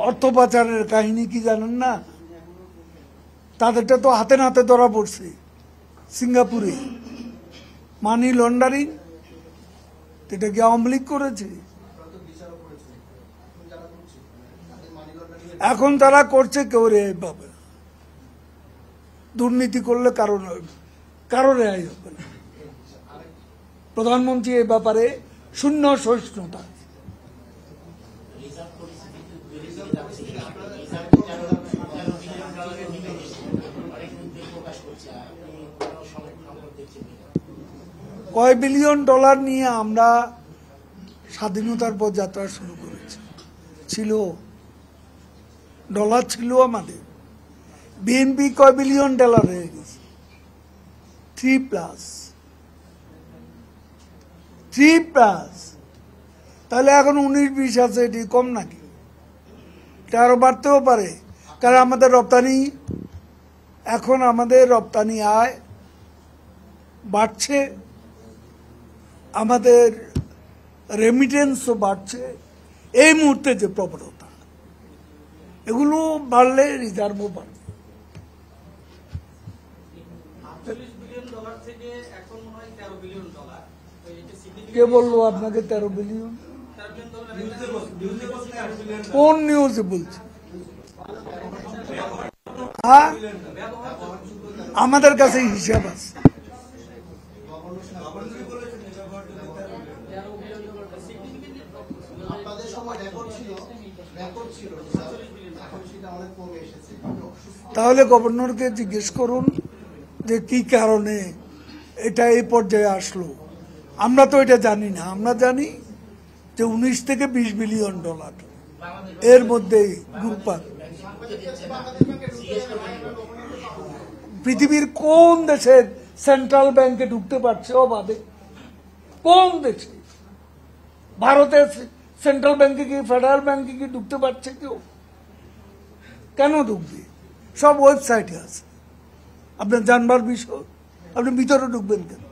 অর্থ পাচারের কাহিনী কি জানেন না? তাদেরটা তো হাতে নাতে ধরা পড়ছে সিঙ্গাপুরে। মানি লন্ডারিং, এটা কি আওয়ামী লীগ করেছে? এখন তারা করছে কেউ রেহাই পাবে, দুর্নীতি করলে কারো রেহাই হবে না। প্রধানমন্ত্রী এই ব্যাপারে শূন্য সহিষ্ণুতা। কয় বিলিয়ন ডলার নিয়ে আমরা স্বাধীনতার পর যাত্রা শুরু করেছি, ডলার ছিল আমাদের। বিএনপি কয় বিলিয়ন ডলার হয়ে গেছে? 3+। তাহলে এখন 19-20 আছে, এটি কম নাকি? এটা আরো বাড়তেও পারে, কারণ আমাদের রপ্তানি আয় বাড়ছে, আমাদের রেমিটেন্সও বাড়ছে। এই মুহূর্তে যে প্রবণতা, এগুলো বাড়লে রিজার্ভও বাড়বে। কে বললো আপনাকে 13 বিলিয়ন? কোন নিউজে বলছে? হ্যাঁ, আমাদের কাছে হিসাব আছে। তাহলে গভর্নরকে জিজ্ঞেস করুন যে কি কারণে এটা এই পর্যায়ে আসলো। আমরা তো এটা জানি না। আমরা জানি যে 19 থেকে 20 বিলিয়ন ডলার এর মধ্যে ঘুরপাক। পৃথিবীর কোন দেশের সেন্ট্রাল ব্যাংকে ঢুকতে পারছে অবাধে? কোন দেশে? ভারতের সেন্ট্রাল ব্যাংকে কি, ফেডারেল ব্যাংকে কি ঢুকতে পারছে কেউ? কেন ঢুকবে? সব ওয়েবসাইটে আছে। আপনার জানবার বিষয়, আপনি ভিতরে ঢুকবেন কেন?